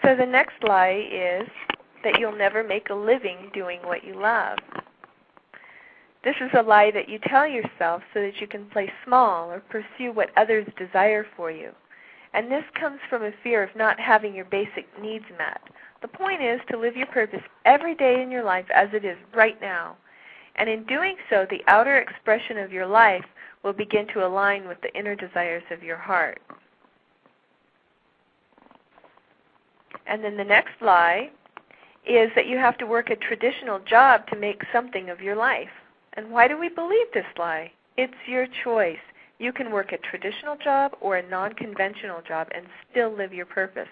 So the next lie is that you'll never make a living doing what you love. This is a lie that you tell yourself so that you can play small or pursue what others desire for you. And this comes from a fear of not having your basic needs met. The point is to live your purpose every day in your life as it is right now. And in doing so, the outer expression of your life will begin to align with the inner desires of your heart. And then the next lie is that you have to work a traditional job to make something of your life. And why do we believe this lie? It's your choice. You can work a traditional job or a non-conventional job and still live your purpose.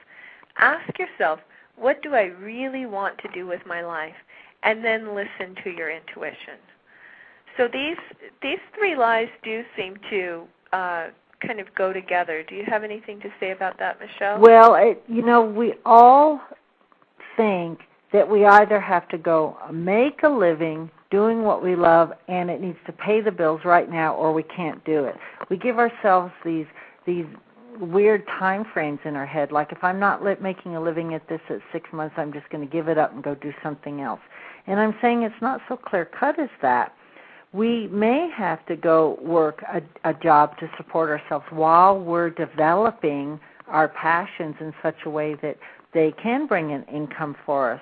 Ask yourself, what do I really want to do with my life? And then listen to your intuition. So these three lies do seem to kind of go together. Do you have anything to say about that, Michelle? Well, we all think that we either have to go make a living doing what we love and it needs to pay the bills right now or we can't do it. We give ourselves these weird time frames in our head, like if I'm not making a living at this at 6 months, I'm just going to give it up and go do something else. And I'm saying it's not so clear-cut as that. We may have to go work a job to support ourselves while we're developing our passions in such a way that they can bring an income for us.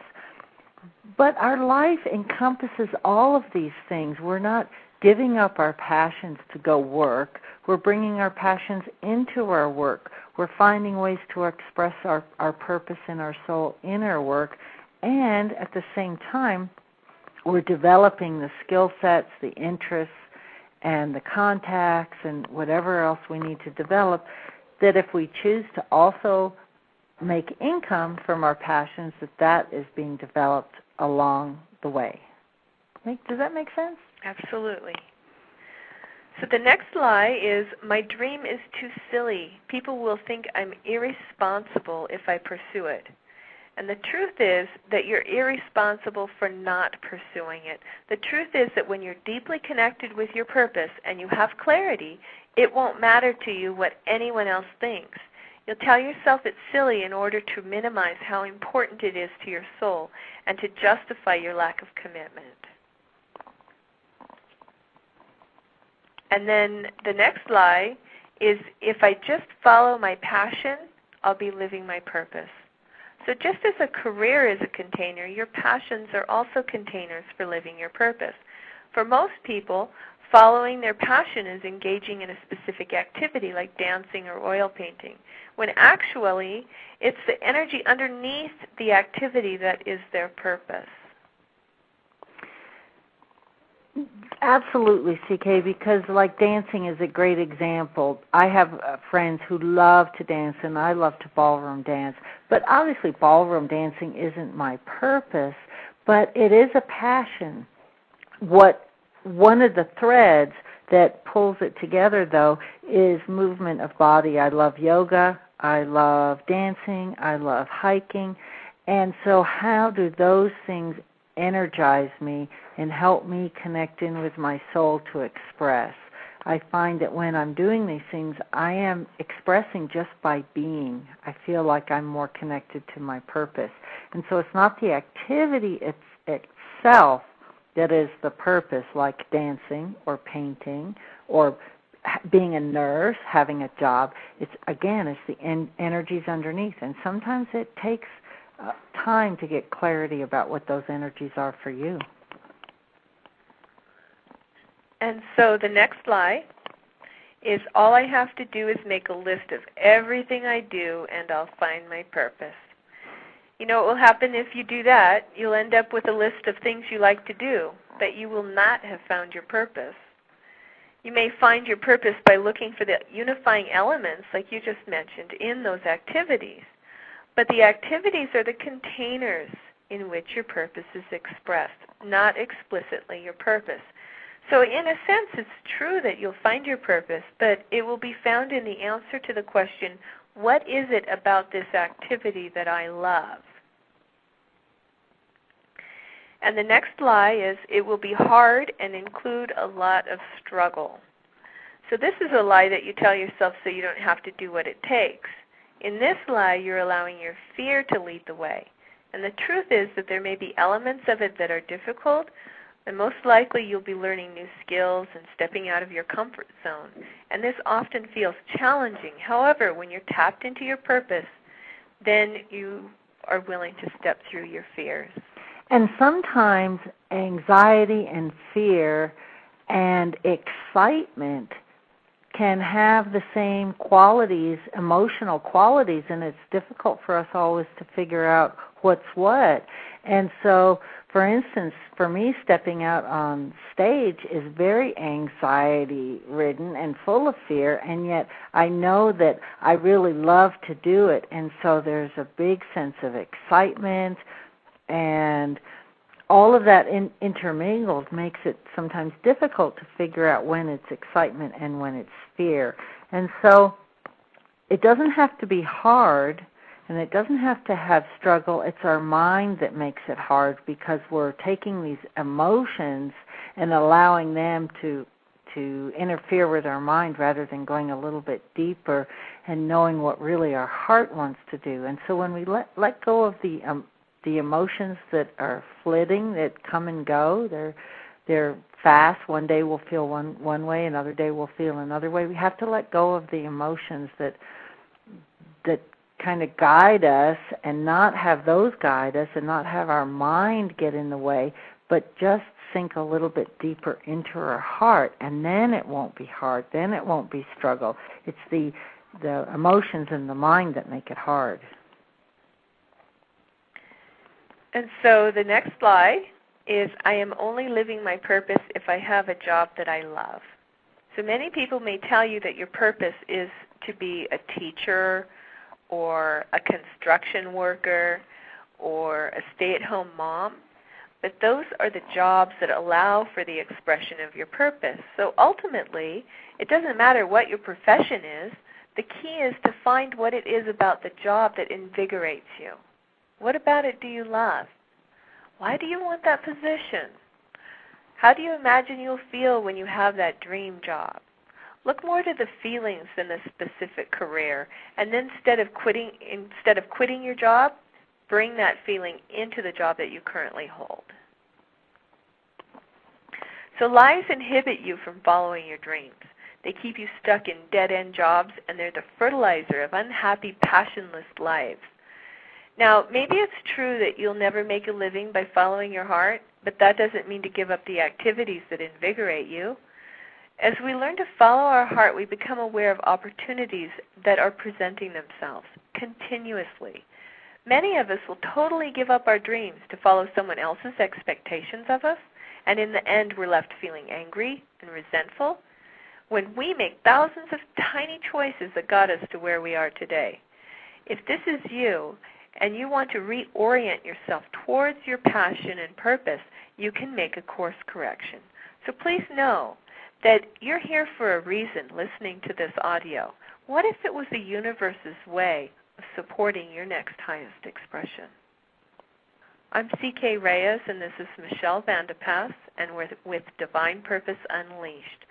But our life encompasses all of these things. We're not giving up our passions to go work. We're bringing our passions into our work. We're finding ways to express our purpose in our soul in our work. And at the same time, we're developing the skill sets, the interests, and the contacts, and whatever else we need to develop, that if we choose to also make income from our passions, that is being developed along the way. Does that make sense? Absolutely. So the next lie is, my dream is too silly. People will think I'm irresponsible if I pursue it. And the truth is that you're irresponsible for not pursuing it. The truth is that when you're deeply connected with your purpose and you have clarity, it won't matter to you what anyone else thinks. You'll tell yourself it's silly in order to minimize how important it is to your soul and to justify your lack of commitment. And then the next lie is, if I just follow my passion, I'll be living my purpose. So just as a career is a container, your passions are also containers for living your purpose. For most people, following their passion is engaging in a specific activity like dancing or oil painting, when actually it's the energy underneath the activity that is their purpose. Absolutely, CK, because like dancing is a great example. I have friends who love to dance, and I love to ballroom dance. But obviously ballroom dancing isn't my purpose, but it is a passion. One of the threads that pulls it together, though, is movement of body. I love yoga. I love dancing. I love hiking. And so how do those things energize me and help me connect in with my soul to express? I find that when I'm doing these things, I am expressing just by being. I feel like I'm more connected to my purpose. And so it's not the activity itself that is the purpose, like dancing or painting or being a nurse, having a job. It's the energies underneath. And sometimes it takes time to get clarity about what those energies are for you. And so the next lie is, all I have to do is make a list of everything I do and I'll find my purpose. You know what will happen if you do that? You'll end up with a list of things you like to do, but you will not have found your purpose. You may find your purpose by looking for the unifying elements, like you just mentioned, in those activities. But the activities are the containers in which your purpose is expressed, not explicitly your purpose. So in a sense, it's true that you'll find your purpose, but it will be found in the answer to the question, what is it about this activity that I love? And the next lie is, it will be hard and include a lot of struggle. So this is a lie that you tell yourself so you don't have to do what it takes. In this lie, you're allowing your fear to lead the way. And the truth is that there may be elements of it that are difficult, and most likely you'll be learning new skills and stepping out of your comfort zone. And this often feels challenging. However, when you're tapped into your purpose, then you are willing to step through your fears. And sometimes anxiety and fear and excitement can have the same qualities, emotional qualities, and it's difficult for us always to figure out what's what. And so, for instance, for me, stepping out on stage is very anxiety-ridden and full of fear, and yet I know that I really love to do it, and so there's a big sense of excitement, and all of that intermingled makes it sometimes difficult to figure out when it's excitement and when it's fear. And so it doesn't have to be hard, and it doesn't have to have struggle. It's our mind that makes it hard because we're taking these emotions and allowing them to interfere with our mind rather than going a little bit deeper and knowing what really our heart wants to do. And so when we let go of the emotions that are flitting, that come and go, they're fast. One day we'll feel one way, another day we'll feel another way. We have to let go of the emotions that kind of guide us and not have those guide us and not have our mind get in the way, but just sink a little bit deeper into our heart, and then it won't be hard. Then it won't be struggle. It's the emotions in the mind that make it hard. And so the next lie is, I am only living my purpose if I have a job that I love. So many people may tell you that your purpose is to be a teacher or a construction worker or a stay-at-home mom, but those are the jobs that allow for the expression of your purpose. So ultimately, it doesn't matter what your profession is. The key is to find what it is about the job that invigorates you. What about it do you love? Why do you want that position? How do you imagine you'll feel when you have that dream job? Look more to the feelings than the specific career, and then instead of quitting your job, bring that feeling into the job that you currently hold. So lies inhibit you from following your dreams. They keep you stuck in dead-end jobs, and they're the fertilizer of unhappy, passionless lives. Now, maybe it's true that you'll never make a living by following your heart, but that doesn't mean to give up the activities that invigorate you. As we learn to follow our heart, we become aware of opportunities that are presenting themselves continuously. Many of us will totally give up our dreams to follow someone else's expectations of us, and in the end we're left feeling angry and resentful when we make thousands of tiny choices that got us to where we are today. If this is you, and you want to reorient yourself towards your passion and purpose, you can make a course correction. So please know that you're here for a reason listening to this audio. What if it was the universe's way of supporting your next highest expression? I'm C.K. Reyes, and this is Michelle Vandepass, and we're with Divine Purpose Unleashed.